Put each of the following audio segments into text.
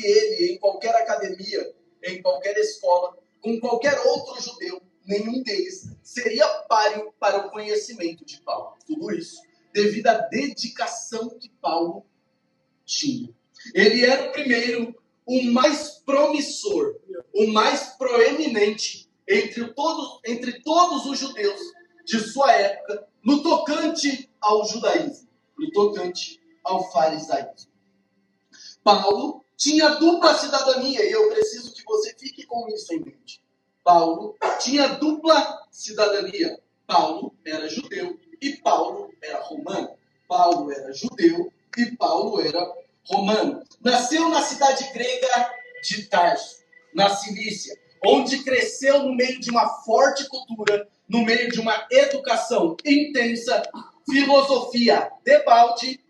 colocasse ele em qualquer academia, em qualquer escola, com qualquer outro judeu, nenhum deles seria páreo para o conhecimento de Paulo. Tudo isso devido à dedicação que Paulo tinha. Ele era o primeiro, o mais promissor, o mais proeminente entre todos os judeus de sua época, no tocante ao judaísmo, no tocante ao farisaísmo. Paulo tinha dupla cidadania, e eu preciso que você fique com isso em mente. Paulo tinha dupla cidadania. Paulo era judeu e Paulo era romano. Paulo era judeu e Paulo era romano. Nasceu na cidade grega de Tarso, na Cilícia, onde cresceu no meio de uma forte cultura, no meio de uma educação intensa, filosofia debalde,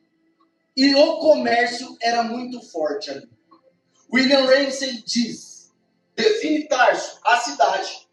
e o comércio era muito forte ali. William Ramsay define Tarso, a cidade,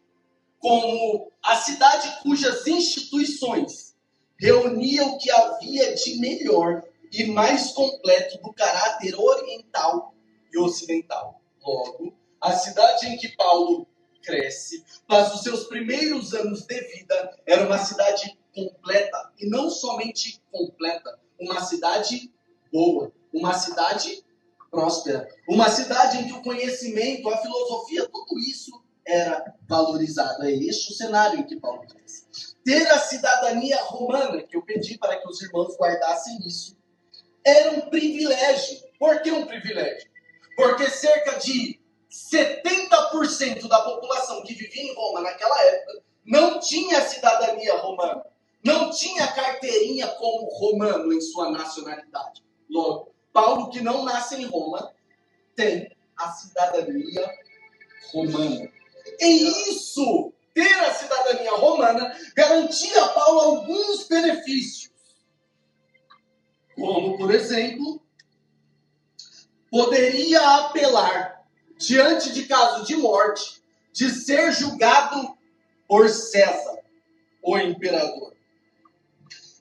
como a cidade cujas instituições reuniam o que havia de melhor e mais completo do caráter oriental e ocidental. Logo, a cidade em que Paulo cresce, passa os seus primeiros anos de vida, era uma cidade completa, e não somente completa, uma cidade boa, uma cidade próspera, uma cidade em que o conhecimento, a filosofia, tudo isso era valorizado. É este o cenário em que Paulo cresce. Ter a cidadania romana, que eu pedi para que os irmãos guardassem isso, era um privilégio. Por que um privilégio? Porque cerca de 70% da população que vivia em Roma naquela época não tinha cidadania romana, não tinha carteirinha como romano em sua nacionalidade. Logo, Paulo, que não nasce em Roma, tem a cidadania romana. E isso, ter a cidadania romana, garantia a Paulo alguns benefícios. Como, por exemplo, poderia apelar, diante de caso de morte, de ser julgado por César, o imperador.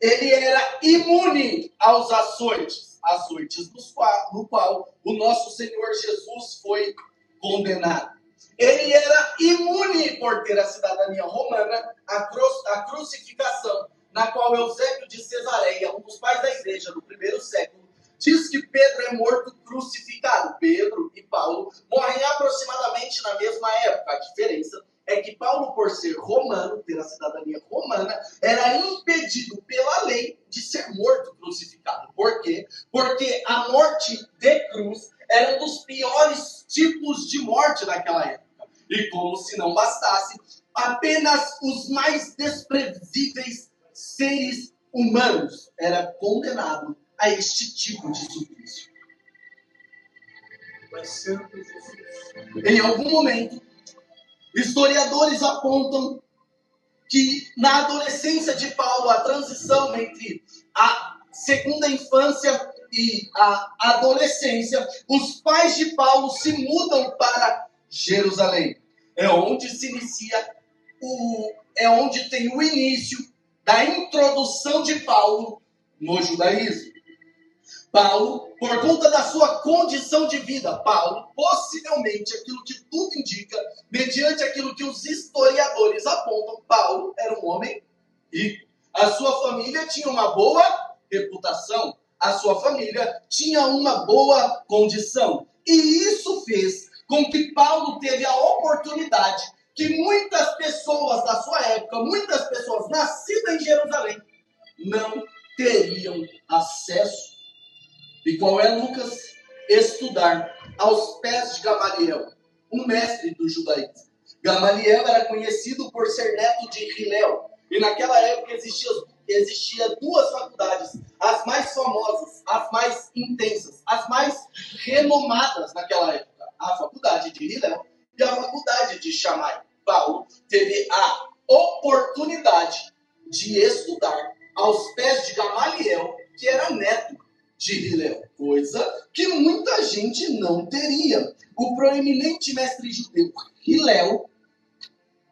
Ele era imune aos açoites no qual o nosso Senhor Jesus foi condenado. Ele era imune por ter a cidadania romana, a crucificação, na qual Eusébio de Cesareia, um dos pais da igreja do primeiro século, diz que Pedro é morto crucificado. Pedro e Paulo morrem aproximadamente na mesma época. A diferença é que Paulo, por ser romano, ter a cidadania romana, era impedido pela lei de ser morto crucificado. Por quê? Porque a morte de cruz era um dos piores tipos de morte naquela época. E como se não bastasse, apenas os mais desprezíveis seres humanos eram condenados a este tipo de suplício. Em algum momento, historiadores apontam que na adolescência de Paulo, a transição entre a segunda infância e a adolescência, os pais de Paulo se mudam para Jerusalém. É onde se inicia, é onde tem o início da introdução de Paulo no judaísmo. Paulo, por conta da sua condição de vida, Paulo, possivelmente, aquilo que tudo indica, mediante aquilo que os historiadores apontam, Paulo era um homem rico. A sua família tinha uma boa reputação, a sua família tinha uma boa condição. E isso fez com que Paulo teve a oportunidade que muitas pessoas da sua época, muitas pessoas nascidas em Jerusalém, não teriam acesso. E qual é, Lucas? Estudar aos pés de Gamaliel, um mestre do judaísmo. Gamaliel era conhecido por ser neto de Hilel. E naquela época existia duas faculdades, as mais famosas, as mais intensas, as mais renomadas naquela época. A faculdade de Hilel e a faculdade de Shammai. Paulo teve a oportunidade de estudar aos pés de Gamaliel, que era neto de Hilel, coisa que muita gente não teria. O proeminente mestre judeu Hilel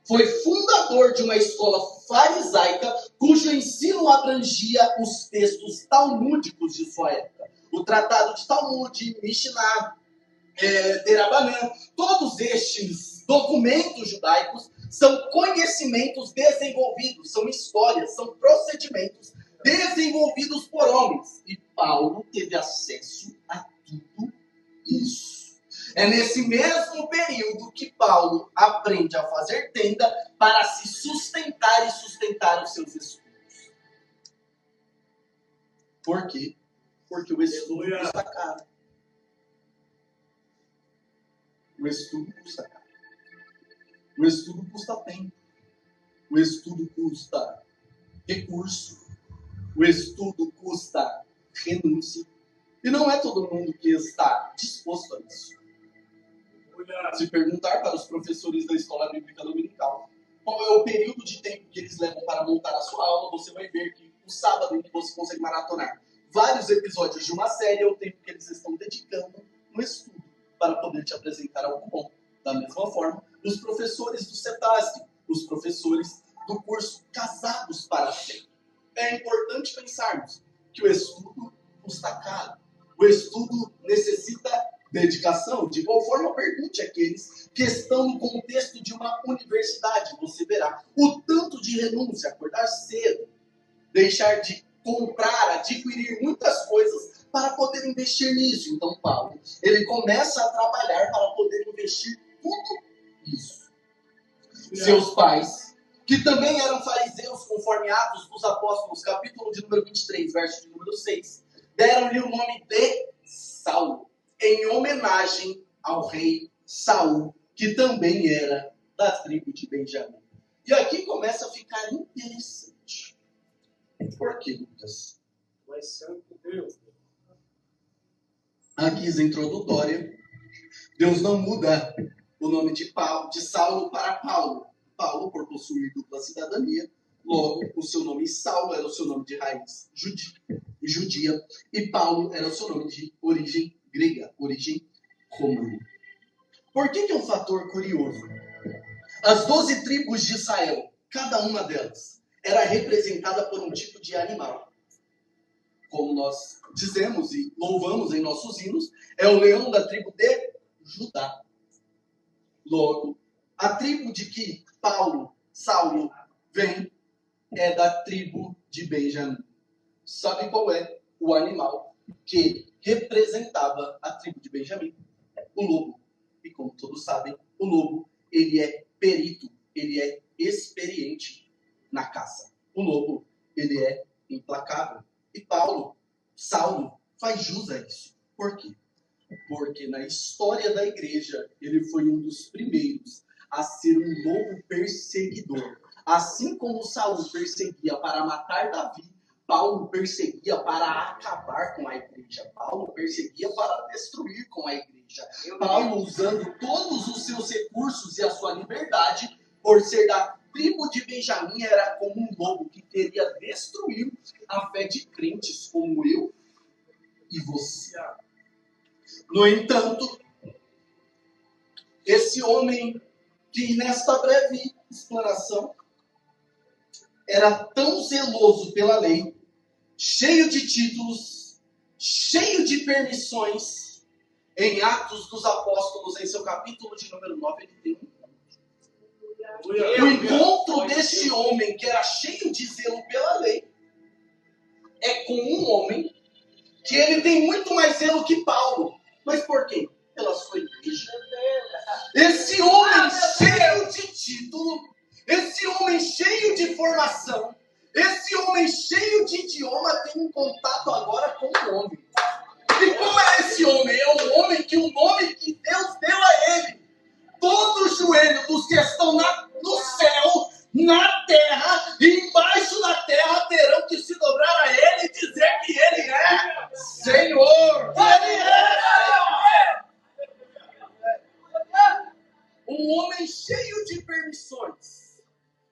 foi fundador de uma escola farisaica cujo ensino abrangia os textos talmúdicos de sua época. O tratado de Talmud, Mishnah, Derabanã. Todos estes documentos judaicos são conhecimentos desenvolvidos, são histórias, são procedimentos desenvolvidos por homens. E Paulo teve acesso a tudo isso. É nesse mesmo período que Paulo aprende a fazer tenda para se sustentar e sustentar os seus estudos. Por quê? Porque o estudo custa caro. O estudo custa caro. O estudo custa tempo. O estudo custa recurso. O estudo custa renúncia. E não é todo mundo que está disposto a isso. Se perguntar para os professores da escola bíblica dominical qual é o período de tempo que eles levam para montar a sua aula, você vai ver que o sábado em que você consegue maratonar vários episódios de uma série é o tempo que eles estão dedicando no estudo para poder te apresentar algo bom. Da mesma forma, os professores do CETASC, os professores do curso Casados para Sempre. É importante pensarmos que o estudo custa caro. O estudo necessita dedicação. De igual forma, pergunte àqueles que estão no contexto de uma universidade. Você verá o tanto de renúncia, acordar cedo, deixar de comprar, adquirir muitas coisas para poder investir nisso. Então, Paulo, ele começa a trabalhar para poder investir tudo isso. Seus pais, que também eram fariseus, conforme Atos dos Apóstolos, capítulo de número 23, verso de número 6, deram-lhe o nome de Saulo, em homenagem ao rei Saul, que também era da tribo de Benjamim. E aqui começa a ficar interessante. Por que, Lucas? Mas santo Deus. A guisa introdutória, Deus não muda o nome de Saulo para Paulo. Paulo, por possuir dupla cidadania, logo o seu nome Saulo era o seu nome de raiz judia, e Paulo era o seu nome de origem grega, origem romana. Por que é um fator curioso? As 12 tribos de Israel, cada uma delas, era representada por um tipo de animal. Como nós dizemos e louvamos em nossos hinos, é o leão da tribo de Judá. Logo, a tribo de que Saulo vem, é da tribo de Benjamim. Sabe qual é o animal que representava a tribo de Benjamim? O lobo. E como todos sabem, o lobo, ele é perito, ele é experiente na caça. O lobo, ele é implacável. E Saulo, faz jus a isso. Por quê? Porque na história da igreja, ele foi um dos primeiros a ser um lobo perseguidor. Assim como Saul perseguia para matar Davi, Paulo perseguia para acabar com a igreja. Paulo perseguia para destruir com a igreja. Paulo, usando todos os seus recursos e a sua liberdade, por ser da tribo de Benjamim, era como um lobo que queria destruir a fé de crentes como eu e você. No entanto, esse homem que nesta breve explanação era tão zeloso pela lei, cheio de títulos, cheio de permissões, em Atos dos Apóstolos, em seu capítulo de número 9, ele tem o encontro deste homem que era cheio de zelo pela lei é com um homem que ele tem muito mais zelo que Paulo. Mas por quê? Pela sua igreja. Esse homem cheio de título, esse homem cheio de formação, esse homem cheio de idioma tem um contato agora com o homem. E como é esse homem? É um homem que o nome que Deus deu a ele. Todo joelho dos que estão no céu, na terra e embaixo da terra terão que se dobrar a ele e dizer que ele é Senhor. Ele é um homem cheio de permissões.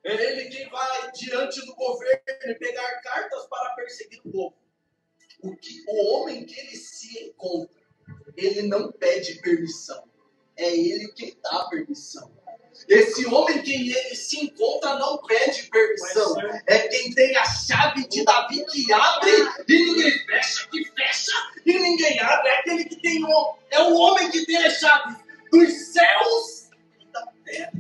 É ele quem vai diante do governo e pegar cartas para perseguir o povo. O homem que ele se encontra, ele não pede permissão. É ele quem dá a permissão. Esse homem que ele se encontra não pede permissão. É quem tem a chave de Davi que abre e ninguém fecha, que fecha e ninguém abre. É aquele que tem é o homem que tem as chaves dos céus e da terra.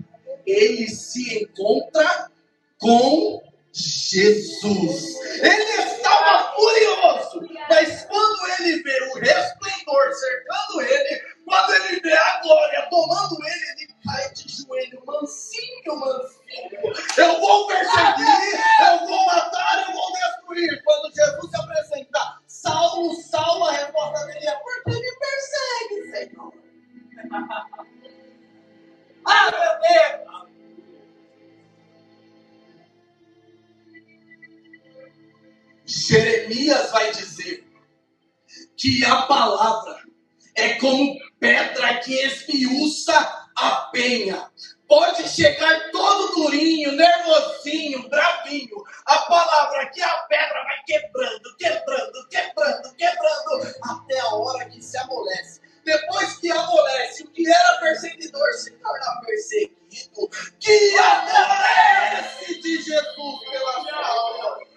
Ele se encontra com Jesus. Ele estava furioso, mas quando ele vê o resplendor cercando ele, quando ele vê a glória tomando ele, ele cai de joelho, mansinho, mansinho. Eu vou perseguir, eu vou matar, eu vou destruir. Quando Jesus se apresenta, Saulo, Saulo, a resposta dele é: por que me persegue, Senhor? Ah, meu Deus! Jeremias vai dizer que a palavra é como pedra que esmiuça a penha. Pode chegar todo durinho, nervosinho, bravinho. A palavra que a pedra vai quebrando, quebrando, quebrando, quebrando, até a hora que se amolece. Depois que amolece, o que era perseguidor se torna perseguido. Que amolece de Jesus pela alma.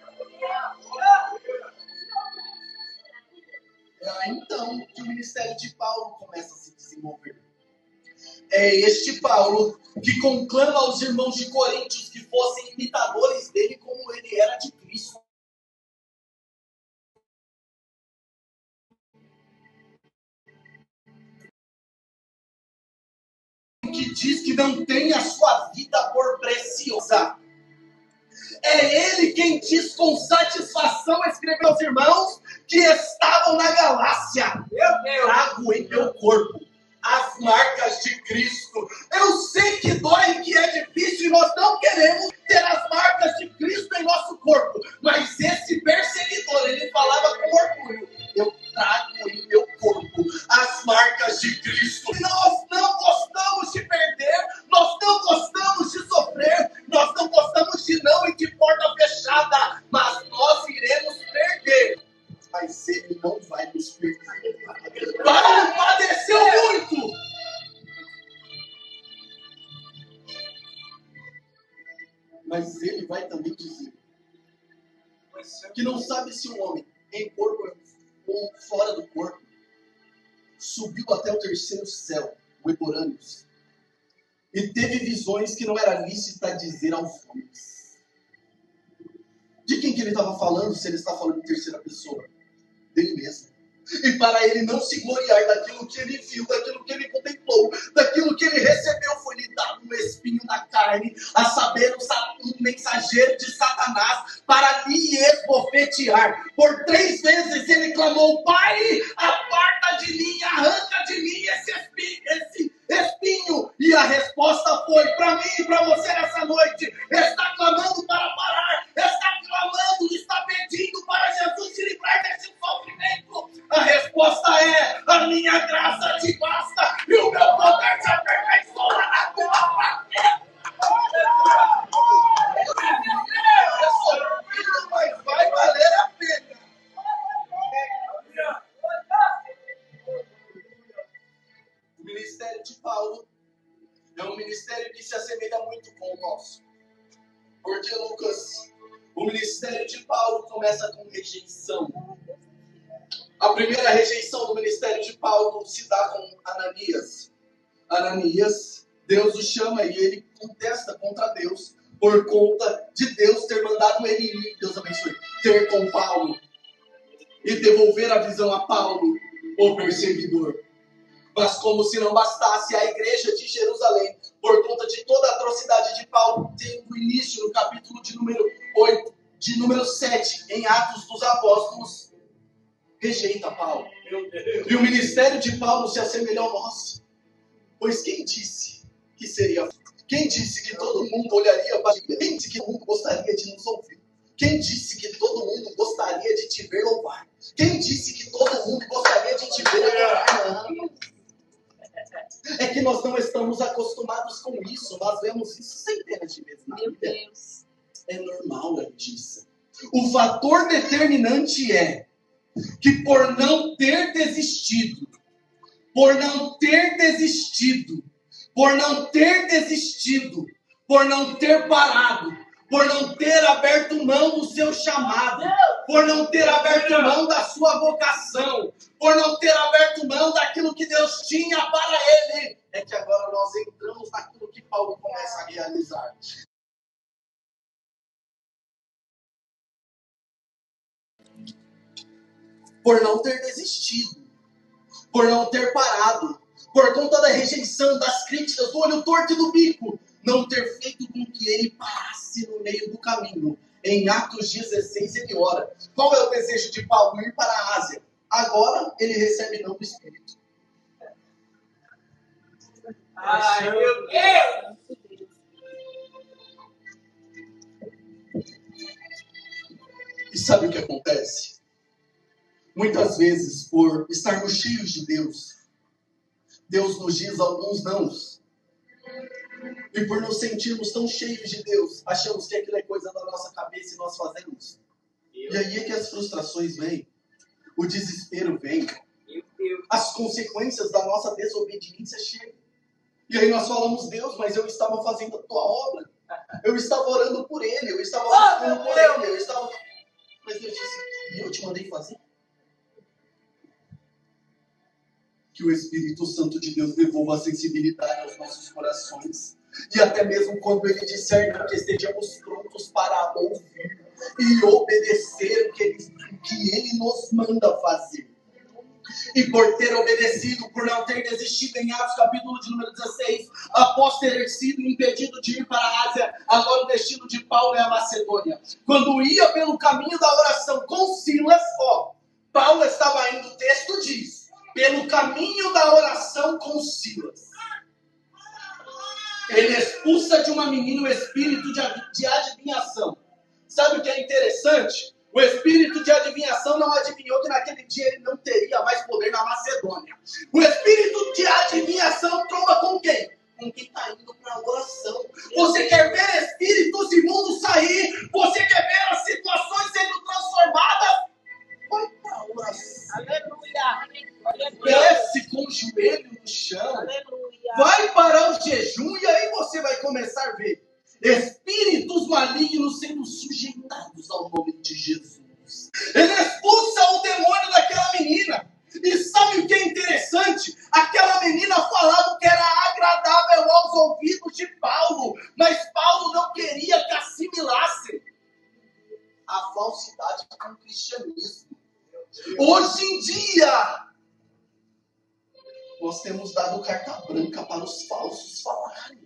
É então que o ministério de Paulo começa a se desenvolver. É este Paulo que conclama aos irmãos de Coríntios que fossem imitadores dele como ele era de Cristo. Que diz que não tem a sua vida por preciosa. É ele quem diz com satisfação, escreveu aos irmãos que estavam na Galácia: eu trago em meu corpo as marcas de Cristo. Eu sei que dói, que é difícil, e nós não queremos ter as marcas de Cristo em nosso corpo. Mas esse perseguidor, ele falava com orgulho: eu trago em meu corpo as marcas de Cristo. E nós não gostamos de perder, nós não gostamos de sofrer, nós não gostamos de não ir de porta fechada, mas nós iremos perder. Mas ele não vai nos perder. Paulo padeceu muito. Mas ele vai também dizer que não sabe se um homem em corpo ou fora do corpo subiu até o terceiro céu, o Eborânios, e teve visões que não era lícita dizer aos homens. De quem que ele estava falando, se ele está falando em terceira pessoa? Dele mesmo. E para ele não se gloriar daquilo que ele viu, daquilo que ele contemplou, daquilo que ele recebeu, foi lhe dado um espinho na carne, a saber, um mensageiro de Satanás, para lhe esbofetear. Por 3 vezes ele clamou: Pai, aparta de mim, arranca de mim esse espinho. E a resposta foi para mim e para você nessa noite: está clamando para parar, está clamando, está pedindo para Jesus te livrar desse sofrimento. A resposta é: a minha graça te basta e o meu poder te aperfeiçoa na tua fraqueza. Mas vai valer a pena. O ministério de Paulo é um ministério que se assemelha muito com o nosso. Porque, Lucas, o ministério de Paulo começa com rejeição. A primeira rejeição do ministério de Paulo se dá com Ananias. Ananias, Deus o chama e ele contesta contra Deus por conta de Deus ter mandado ele ir, Deus abençoe, ter com Paulo e devolver a visão a Paulo, o perseguidor. Mas como se não bastasse, a igreja de Jerusalém, por conta de toda a atrocidade de Paulo, tendo início no capítulo de número 8, de número 7, em Atos dos Apóstolos, rejeita Paulo. E o ministério de Paulo se assemelha ao nosso. Pois quem disse que seria? Quem disse que todo mundo olharia para ti? Quem disse que todo mundo gostaria de nos ouvir? Quem disse que todo mundo gostaria de te ver louvar? Quem disse que todo mundo gostaria de te ver louvar? É que nós não estamos acostumados com isso. Nós vemos isso centenas de vezes na vida. É normal, é disso. O fator determinante é que por não ter desistido, por não ter desistido, por não ter parado, por não ter aberto mão do seu chamado, por não ter aberto mão da sua vocação, por não ter aberto mão daquilo que Deus tinha para ele, é que agora nós entramos naquilo que Paulo começa a realizar. Por não ter desistido, por não ter parado, por conta da rejeição, das críticas, do olho torto e do bico, não ter feito com que ele parasse no meio do caminho. Em Atos 16 ele ora. Qual é o desejo de Paulo? Ir para a Ásia. Agora ele recebe não do Espírito. Ai, meu Deus! E sabe o que acontece? Muitas vezes, por estarmos cheios de Deus, Deus nos diz alguns nãos. E por nos sentirmos tão cheios de Deus, achamos que aquilo é coisa da nossa cabeça e nós fazemos. E aí é que as frustrações vêm, o desespero vem, as consequências da nossa desobediência chegam. E aí nós falamos, Deus, mas eu estava fazendo a tua obra. Eu estava orando por ele, eu estava orando por ele, eu estava... Mas Deus disse, e eu te mandei fazer? Que o Espírito Santo de Deus devolva a sensibilidade aos nossos corações. E até mesmo quando ele disser não, que estejamos prontos para ouvir e obedecer o que ele nos manda fazer. E por ter obedecido, por não ter desistido, em Atos capítulo de número 16, após ter sido impedido de ir para a Ásia, agora o destino de Paulo é a Macedônia. Quando ia pelo caminho da oração com Silas, Paulo estava indo, o texto diz, pelo caminho da oração com Silas. Ele expulsa de uma menina o espírito de adivinhação. Sabe o que é interessante? O espírito de adivinhação não adivinhou que naquele dia ele não teria mais poder na Macedônia. O espírito de adivinhação tromba com quem? Com quem está indo para a oração. Você quer ver espíritos imundos sair? Você quer ver as situações sendo transformadas? Vai para a oração. Aleluia! Desce com o joelho no chão. Aleluia! Vai para o jejum e aí você vai começar a ver espíritos malignos sendo sujeitados ao nome de Jesus. Ele expulsa o demônio daquela menina. E sabe o que é interessante? Aquela menina falava que era agradável aos ouvidos de Paulo, mas Paulo não queria que assimilassem a falsidade com o cristianismo. Hoje em dia, nós temos dado carta branca para os falsos falarem.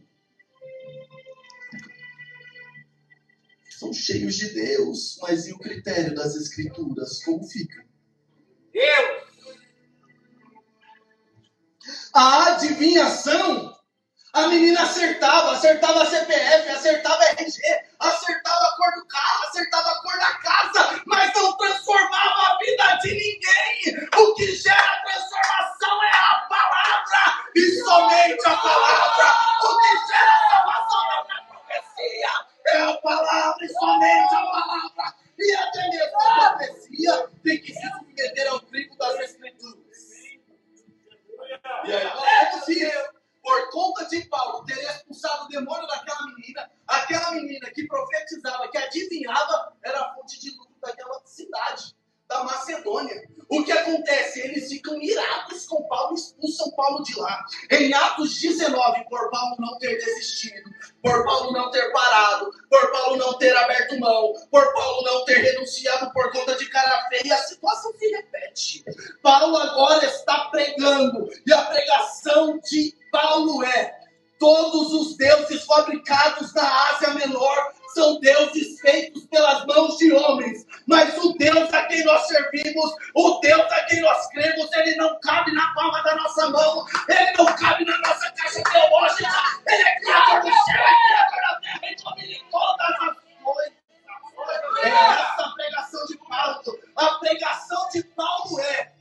São cheios de Deus, mas e o critério das Escrituras? Como fica? Deus! A adivinhação, a menina acertava CPF, acertava RG, acertava a cor do carro, acertava a cor da casa, mas não transformava a vida de ninguém. O que gera transformação é a palavra, e somente a palavra. O que gera salvação não é a profecia, é a palavra e somente a palavra. E até mesmo a profecia tem que se submeter ao crivo das Escrituras. E aí nós vemos isso. Por conta de Paulo ter expulsado o demônio daquela menina, aquela menina que profetizava, que adivinhava, era a fonte de lucro daquela cidade, da Macedônia. O que acontece? Eles ficam irados com Paulo e expulsam Paulo de lá. Em Atos 19, por Paulo não ter desistido, por Paulo não ter parado, por Paulo não ter aberto mão, por Paulo não ter renunciado por conta de cara feia, a situação se repete. Paulo agora está pregando, e a pregação de Paulo é: todos os deuses fabricados na Ásia Menor são deuses feitos pelas mãos de homens, mas o Deus a quem nós servimos, o Deus a quem nós cremos, ele não cabe na palma da nossa mão, ele não cabe na nossa caixa teológica, ele é criador do céu, é criador da terra e domina todas as coisas. É essa a pregação de Paulo. A pregação de Paulo é: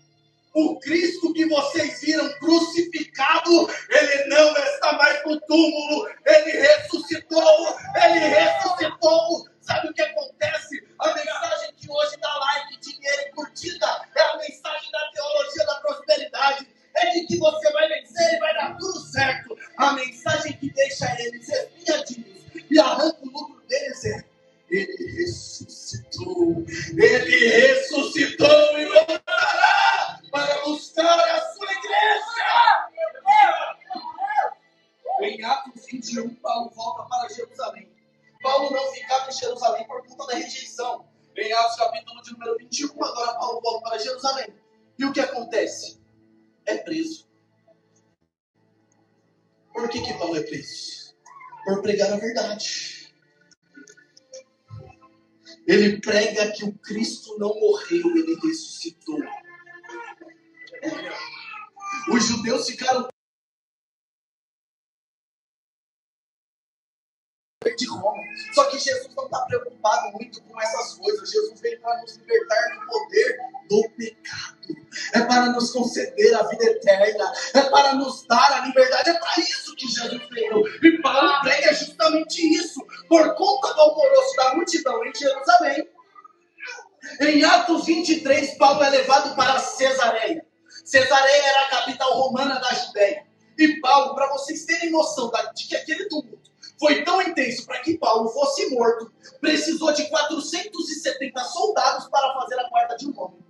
o Cristo que vocês viram crucificado, ele não está mais no túmulo, ele ressuscitou, ele ressuscitou. Sabe o que acontece? A mensagem que hoje dá like, dinheiro e curtida é a mensagem da teologia da prosperidade. É de que você vai vencer e vai dar tudo certo. A mensagem Em Atos 21, Paulo volta para Jerusalém. Paulo não ficava em Jerusalém por conta da rejeição. Em Atos capítulo de número 21, agora Paulo volta para Jerusalém. E o que acontece? É preso. Por que Paulo é preso? Por pregar a verdade. Ele prega que o Cristo não morreu, ele ressuscitou. Os judeus ficaram de Roma. Só que Jesus não está preocupado muito com essas coisas. Jesus veio para nos libertar do poder do pecado. É para nos conceder a vida eterna. É para nos dar a liberdade. É para isso que Jesus veio. E Paulo prega justamente isso. Por conta do alvoroço da multidão em Jerusalém. Em Atos 23, Paulo é levado para Cesareia. Cesareia era a capital romana da Judéia. E Paulo, para vocês terem noção de que aquele tumulto foi tão intenso para que Paulo fosse morto, precisou de 470 soldados para fazer a guarda de um homem.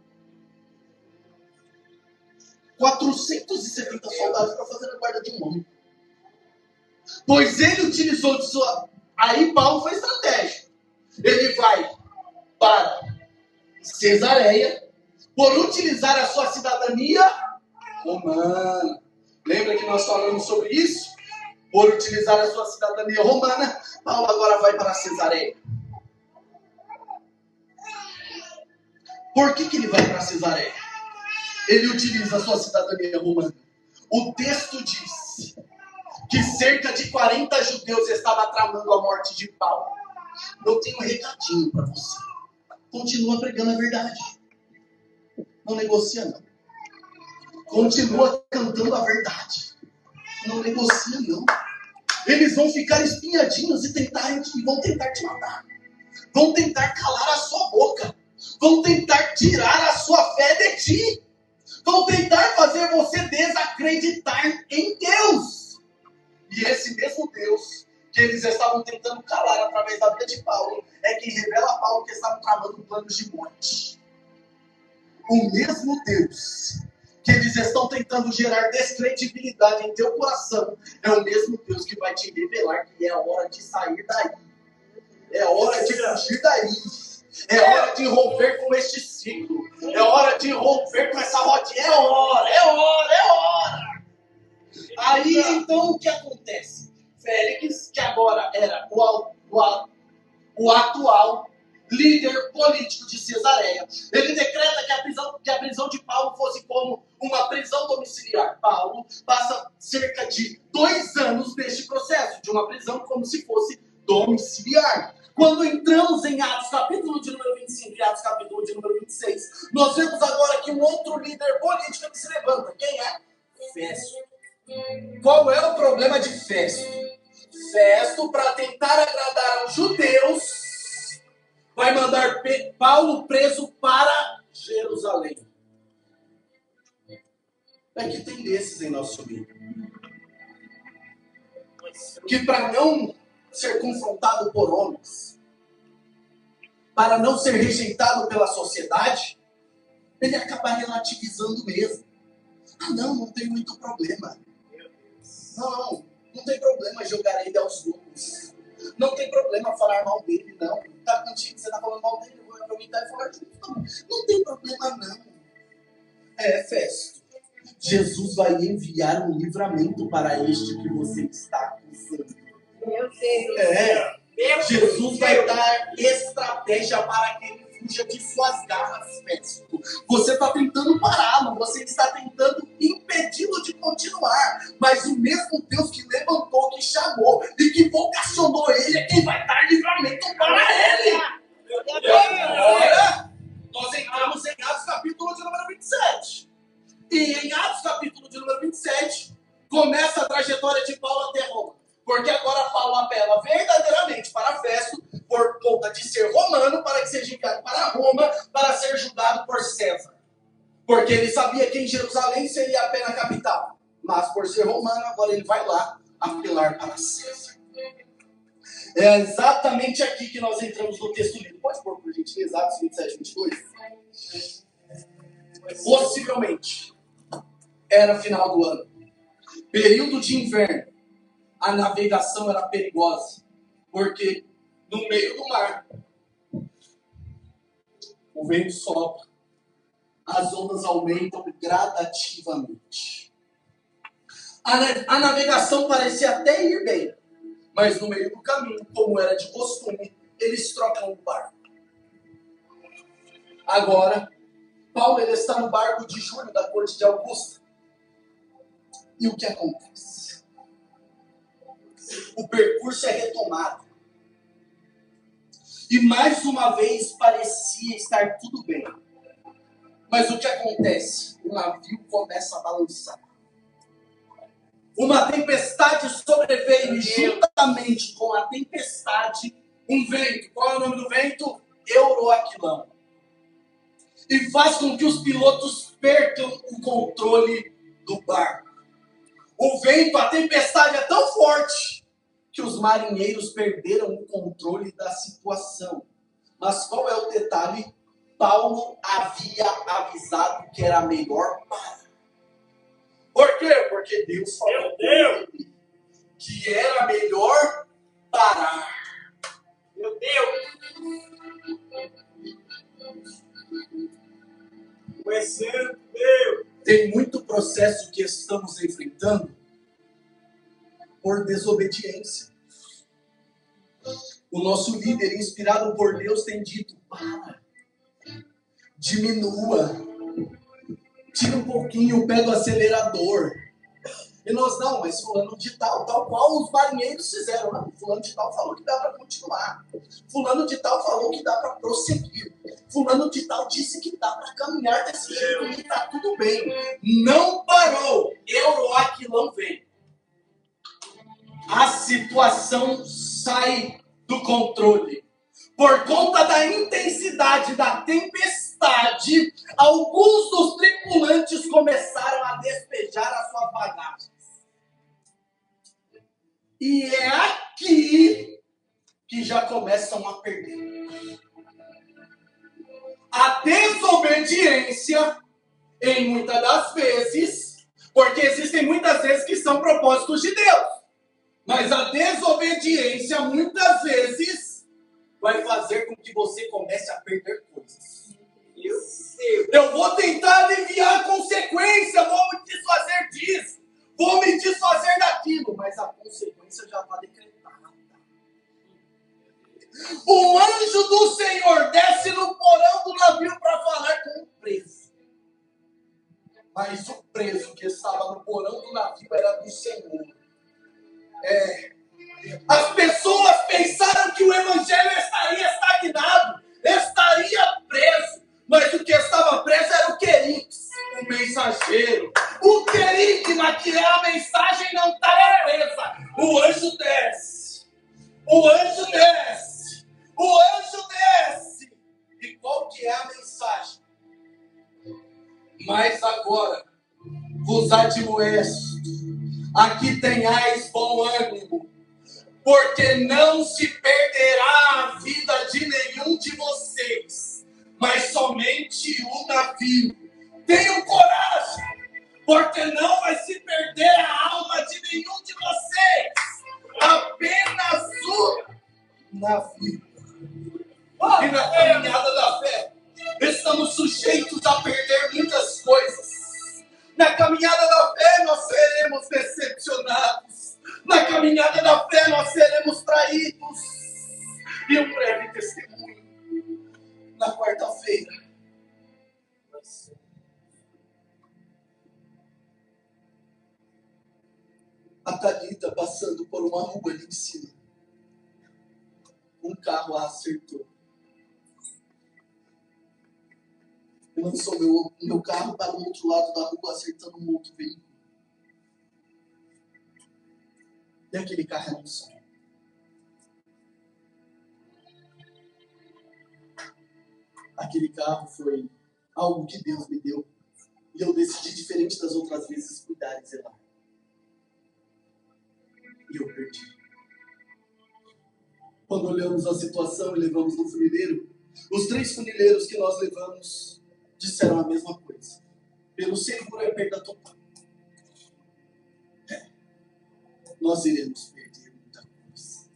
470 soldados para fazer a guarda de um homem. Pois ele utilizou de sua... Aí Paulo foi estratégico. Ele vai para Cesareia por utilizar a sua cidadania romana. Lembra que nós falamos sobre isso? Por utilizar a sua cidadania romana, Paulo agora vai para Cesareia. Por que ele vai para Cesareia? Ele utiliza a sua cidadania romana. O texto diz que cerca de 40 judeus estavam tramando a morte de Paulo. Eu tenho um recadinho para você. Continua pregando a verdade. Não negocia, não. Continua cantando a verdade. Não negocia, não. Eles vão ficar espinhadinhos e vão tentar te matar. Vão tentar calar a sua boca. Vão tentar tirar a sua fé de ti. Vão tentar fazer você desacreditar em Deus. E esse mesmo Deus que eles estavam tentando calar através da vida de Paulo é quem revela a Paulo que estavam tramando planos de morte. O mesmo Deus que eles estão tentando gerar descredibilidade em teu coração é o mesmo Deus que vai te revelar que é a hora de sair daí. É a hora de fugir daí. É hora de romper com este ciclo. É hora de romper com essa rodinha. É hora. Aí então o que acontece? Félix, que agora era o atual líder político de Cesareia, ele decreta que a prisão de Paulo fosse como uma prisão domiciliar. Paulo passa cerca de 2 anos neste processo, de uma prisão como se fosse domiciliar. Quando entramos em Atos capítulo de número 25 e Atos capítulo de número 26, nós vemos agora que um outro líder político que se levanta. Quem é? Festo. Qual é o problema de Festo? Festo, para tentar agradar aos judeus, vai mandar Paulo preso para Jerusalém. É que tem desses em nosso meio. Que para não ser confrontado por homens, para não ser rejeitado pela sociedade, ele acaba relativizando mesmo. Não tem muito problema. Não tem problema jogar ele aos lobos. Não tem problema falar mal dele, não. Tá contigo, você tá falando mal dele, eu vou aproveitar e falar junto. Não tem problema, não. Festo. Jesus vai enviar um livramento para este que você está acusando. Meu Deus. Jesus vai dar estratégia para que ele fuja de suas garras, Festo. Você está tentando pará-lo, você está tentando impedi-lo de continuar. Mas o mesmo Deus que levantou, que chamou e que vocacionou ele é quem vai dar livramento para ele. Agora, nós entramos em Atos capítulo de número 27. E em Atos capítulo de número 27, começa a trajetória de Paulo até Roma. Porque agora Paulo apela verdadeiramente para Festo, por conta de ser romano, para que seja enviado para Roma, para ser julgado por César. Porque ele sabia que em Jerusalém seria apenas a capital. Mas por ser romano, agora ele vai lá apelar para César. É exatamente aqui que nós entramos no texto lido. Pode pôr, por gentileza, Atos 27, 22? Possivelmente era final do ano, período de inverno. a navegação era perigosa, porque no meio do mar, o vento sopra, as ondas aumentam gradativamente. A navegação parecia até ir bem, mas no meio do caminho, como era de costume, eles trocam o barco. Agora, Paulo ele está no barco de Júlio, da corte de Augusta. E o que acontece? O percurso é retomado. E mais uma vez parecia estar tudo bem. Mas o que acontece? O navio começa a balançar. Uma tempestade sobreveio e juntamente com a tempestade, um vento. Qual é o nome do vento? Euroaquilão. E faz com que os pilotos percam o controle do barco. O vento, a tempestade é tão forte que os marinheiros perderam o controle da situação. Mas qual é o detalhe? Paulo havia avisado que era melhor parar. Por quê? Porque Deus falou com ele que era melhor parar. Meu Deus! Conhecendo, meu! Tem muito processo que estamos enfrentando por desobediência. O nosso líder, inspirado por Deus, tem dito: para, diminua, tira um pouquinho o pé do acelerador. E nós não, mas fulano de tal qual os marinheiros fizeram. Não, fulano de tal falou que dá para continuar. Fulano de tal falou que dá para prosseguir. Fulano de tal disse que dá para caminhar desse jeito e está tudo bem. Não parou. Euroaquilão vem. A situação sai do controle. Por conta da intensidade da tempestade, alguns dos tripulantes começaram a despejar as suas bagagens. E é aqui que já começam a perder. A desobediência, em muitas das vezes, porque existem muitas vezes que são propósitos de Deus, mas a desobediência, muitas vezes, vai fazer com que você comece a perder coisas. Eu vou tentar aliviar a consequência, vou me desfazer disso, vou me desfazer daquilo, mas a consequência já está decretada. O anjo do Senhor desce no porão do navio para falar com o preso. Mas o preso que estava no porão do navio era do Senhor. As pessoas pensaram que o evangelho estaria estagnado, estaria preso. Mas o que estava preso era o querix, o mensageiro. O querigma, que é a mensagem, não estava presa. O anjo desce. O anjo desce. O anjo desce. E qual que é a mensagem? Mas agora vos admoesto, aqui tenhais bom ânimo, porque não se perderá a vida de nenhum de vocês, mas somente o navio. Tenham coragem, porque não vai se perder a alma de nenhum de vocês, apenas o navio. E na caminhada da fé, estamos sujeitos a perder muitas coisas. Na caminhada da fé, nós seremos decepcionados. Na caminhada da fé, nós seremos traídos. E um breve testemunho. Na quarta-feira, a Thalita passando por uma rua ali em cima. Um carro a acertou. Lançou meu carro para o outro lado da rua, acertando um outro veículo. E aquele carro era um sonho. Aquele carro foi algo que Deus me deu. E eu decidi, diferente das outras vezes, cuidar e zelar. E eu perdi. Quando olhamos a situação e levamos no funileiro, os 3 funileiros que nós levamos disseram a mesma coisa. Pelo seguro é perda total. nós iremos perder muita coisa.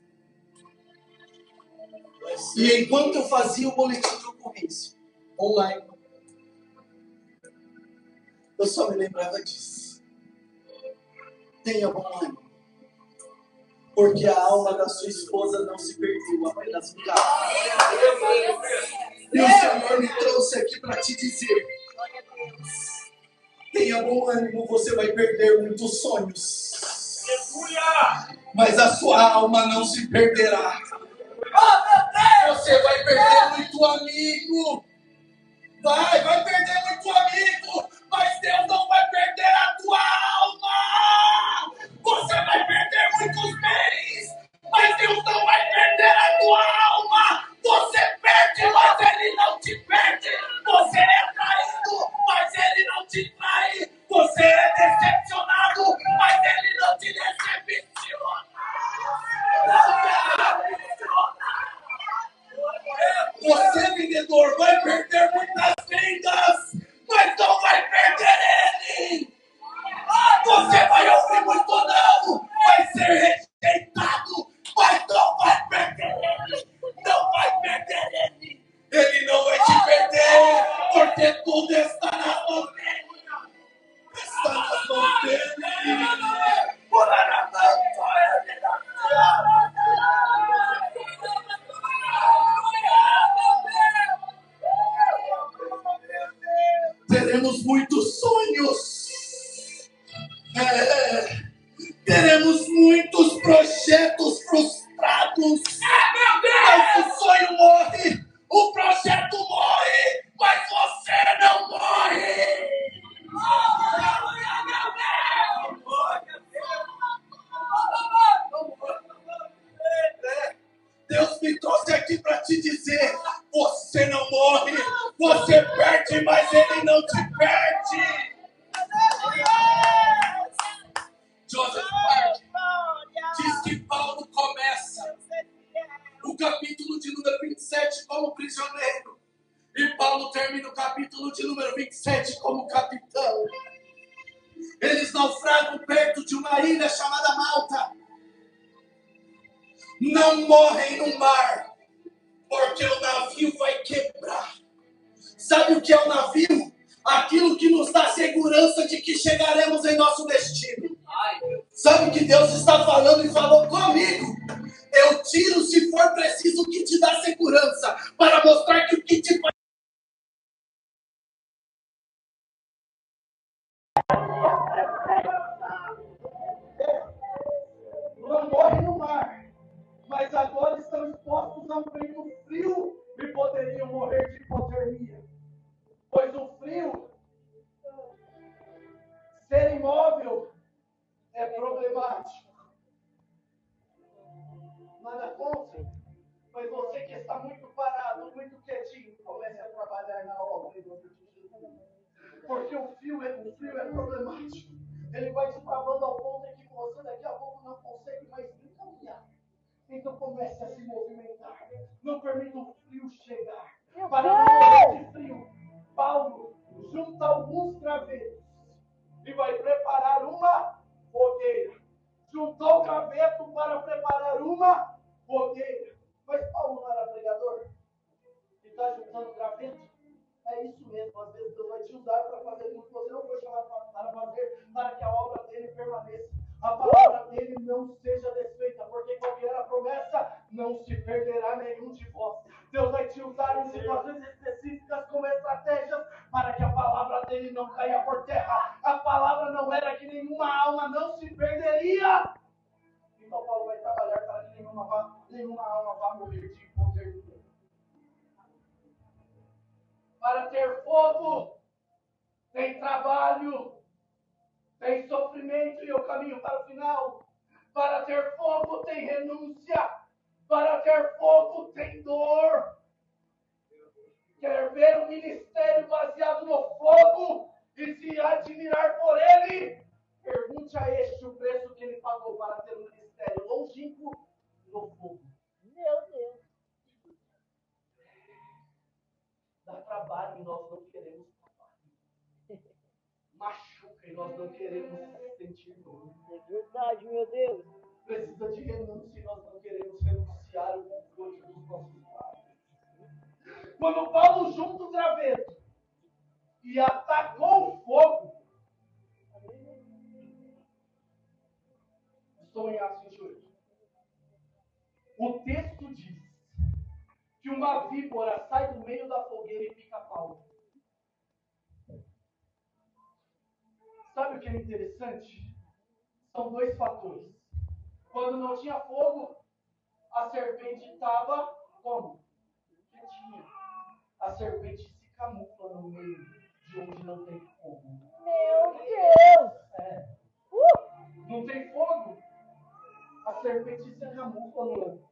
E enquanto eu fazia o boletim de ocorrência online, eu só me lembrava disso. Tenha bom ânimo, porque a alma da sua esposa não se perdeu, apenas um carro. E o Senhor me trouxe aqui para te dizer: tenha bom ânimo, você vai perder muitos sonhos, mas a sua alma não se perderá. Você vai perder muito amigo, vai perder muito amigo, mas Deus não vai perder a tua alma. Você vai perder muitos bens, mas Deus não vai perder a tua alma. Você perde, mas Ele não te perde. Você é traído, mas Ele não te trai. Você é decepcionado, mas Ele não te decepciona. Você, vendedor, vai perder muitas vendas, mas não vai perder Ele. Você vai ouvir muito não, vai ser rejeitado, mas não vai perder Ele. Não vai perder Ele. Ele não vai te perder, porque tudo está nas mãos dele. Está nas mãos dele. Teremos muitos sonhos. Teremos muitos projetos frustrados. Mas o sonho morre, o projeto morre, mas você não morre. Deus me trouxe aqui para te dizer: você não morre, você perde, mas Ele não te perde. Joseph Park diz que Paulo começa o capítulo de número 27 como prisioneiro, e Paulo termina o capítulo de número 27 como capitão. Eles naufragam perto de uma ilha chamada Malta. Não morrem no mar, porque o navio vai quebrar. Sabe o que é o navio? Aquilo que nos dá segurança de que chegaremos em nosso destino. Sabe o que Deus está falando e falou comigo? Eu tiro, se for preciso, o que te dá segurança, para mostrar que o que te faz... Não morre no mar, mas agora estão expostos a um vento frio e poderiam morrer de hipotermia. Pois o frio, ser imóvel, é problemático. Nada contra, mas você que está muito parado, muito quietinho, comece a trabalhar na obra em nome de Jesus. Porque o frio é problemático. Ele vai te travando ao ponto em que você daqui a pouco não consegue mais nem caminhar. Então comece a se movimentar. Não permita o frio chegar. Para não morrer de frio, Paulo junta alguns gravetos e vai preparar uma fogueira. Juntou o graveto para preparar uma fogueira. Mas Paulo não era pregador? E está juntando graveto? É isso mesmo. Às vezes Deus vai te usar para fazer aquilo que você não foi chamado para fazer, para que a obra dele permaneça. A palavra dele não seja desfeita, porque qualquer a promessa não se perderá nenhum de vós. Deus vai te usar em situações específicas como estratégias para que a palavra dele não caia por terra. A palavra não era que nenhuma alma não se perderia. Então Paulo vai trabalhar para que nenhuma alma vá morrer de hipotermia. Para ter fogo, tem trabalho, tem sofrimento, e eu caminho para o final. Para ter fogo, tem renúncia. Para ter fogo, tem dor. Quer ver um ministério baseado no fogo e se admirar por ele? Pergunte a este o preço que ele pagou para ter um ministério longínquo no fogo. Meu Deus. Dá trabalho e nós não queremos trabalho. Machuca e nós não queremos sentir dor. É verdade, meu Deus. Quando Paulo junta os gravetos e atacou o fogo, estou em Atos 28. O texto diz que uma víbora sai do meio da fogueira e pica Paulo. Sabe o que é interessante? São dois fatores. Quando não tinha fogo, a serpente estava como? Quietinha. A serpente se camufla no meio de onde não tem fogo. Meu Deus! Não tem fogo? A serpente se camufla no meio.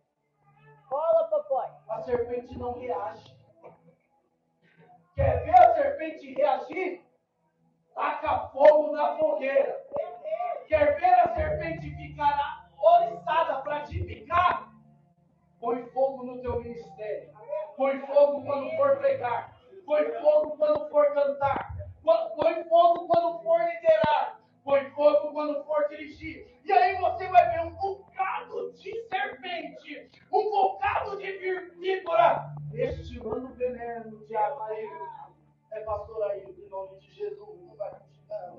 Fala, papai. A serpente não reage. Quer ver a serpente reagir? Taca fogo na fogueira. Quer ver a serpente ficar oriçada para te picar? Põe fogo no teu ministério. Põe fogo quando for pregar. Põe fogo quando for cantar. Põe fogo quando for liderar. Põe fogo quando for dirigir. E aí você vai ver um bocado de serpente, um bocado de víbora, estimando o veneno de Abaíldo. É pastor aí, em nome de Jesus, não vai continuar.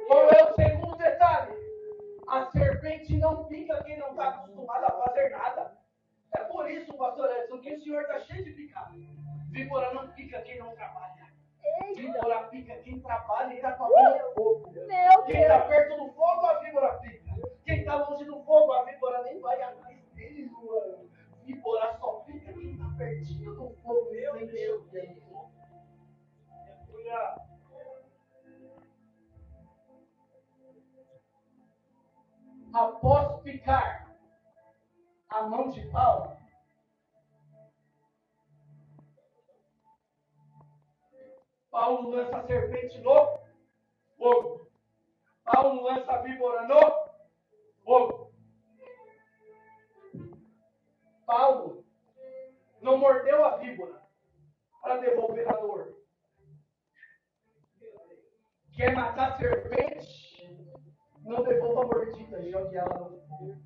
Qual é o segundo detalhe? A serpente não pica quem não está acostumado a fazer nada. É por isso, pastor Edson, que o senhor está cheio de picada. Víbora não pica quem não trabalha. Víbora pica quem trabalha e está com a mão no fogo. Quem está perto do fogo, a víbora pica. Quem está longe do fogo, a víbora nem vai atrás dele, João. Víbora só pica quem está pertinho do fogo. Meu Deus. Após picar a mão de Paulo, Paulo lança a serpente no fogo. Paulo lança a víbora no fogo. Paulo não mordeu a víbora para devolver a dor. Quer matar a serpente? Não devolva a mordida, jogue ela no fogo.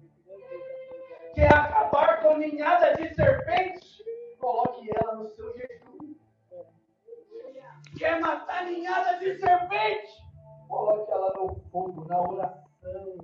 Quer acabar com ninhada de serpente? Coloque ela no seu jejum. Quer matar ninhada de serpente? Coloque ela no fogo, na oração.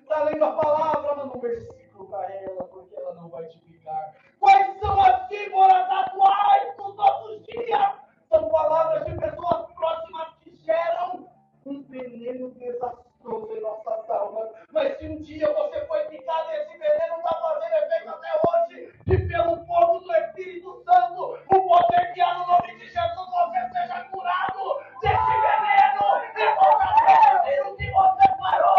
Está lendo a palavra, manda um versículo para ela, porque ela não vai te picar. Quais são as víboras atuais dos nossos dias? São palavras de pessoas próximas que geram um veneno desastroso em nossas almas. Mas se um dia você foi picado e esse veneno está fazendo efeito até hoje, que pelo fogo do Espírito Santo, o poder que há no nome de Jesus, você seja curado desse veneno e você seja o que você parou.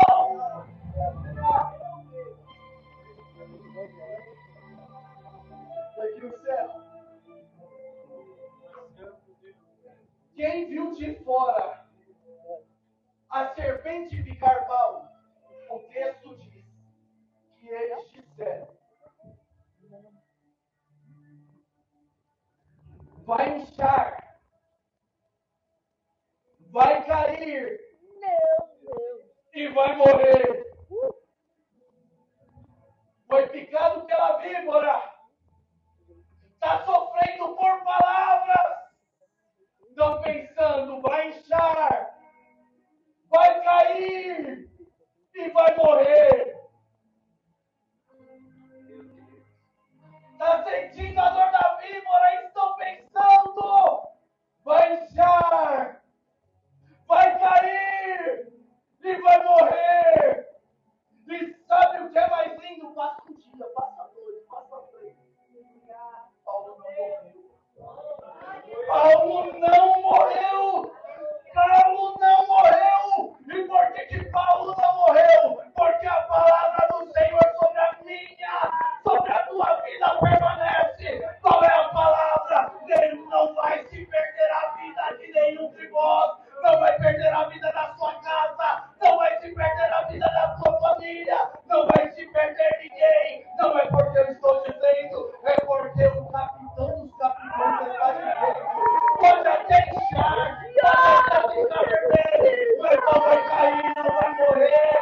Daqui o céu. Quem viu de fora a serpente picar Paulo, o texto diz que eles disseram: vai inchar, vai cair, e vai morrer. Foi picado pela víbora, está sofrendo por palavras, estão pensando: vai inchar, vai cair e vai morrer. Está sentindo a dor da víbora e estão pensando: vai inchar, vai cair e vai morrer. E sabe o que é mais lindo? Passa um dia, passa dois, passa três. Paulo não morreu. Paulo não morreu. Paulo não morreu! E por que Paulo não morreu? Porque a palavra do Senhor sobre a minha, sobre a tua vida permanece. Qual é a palavra? Ele não vai se perder a vida de nenhum de vós, não vai perder a vida da sua casa, não vai se perder a vida da sua família, não vai se perder ninguém. Não é porque eu estou dizendo, é porque o capitão dos capitães está dizendo. Pode até inchar, pode até ficar vermelho, mas não vai cair, não vai morrer,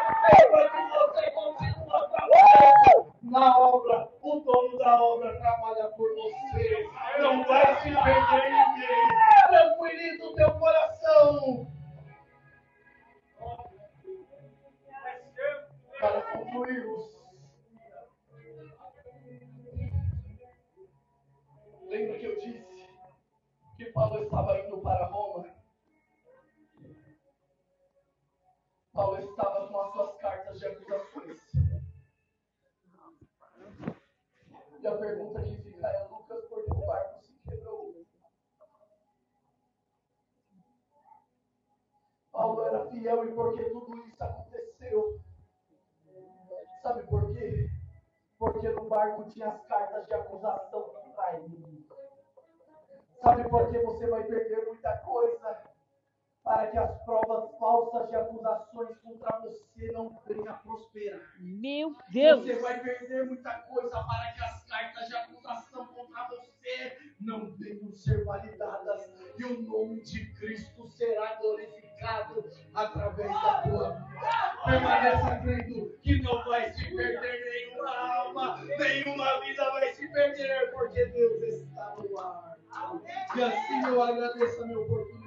enquanto você continua trabalhando na obra. O dono da obra trabalha por você. barco tinha as cartas de acusação contra ele. Sabe por que você vai perder muita coisa? Para que as provas falsas de acusações contra você não venham a prosperar. Meu Deus! Você vai perder muita coisa para que as cartas de acusação contra você não venham ser validadas. E o nome de Cristo será glorificado através da tua vida. Permaneça crendo que não vai se perder nenhuma alma, nenhuma vida vai se perder, porque Deus está no ar. E assim eu agradeço a minha oportunidade.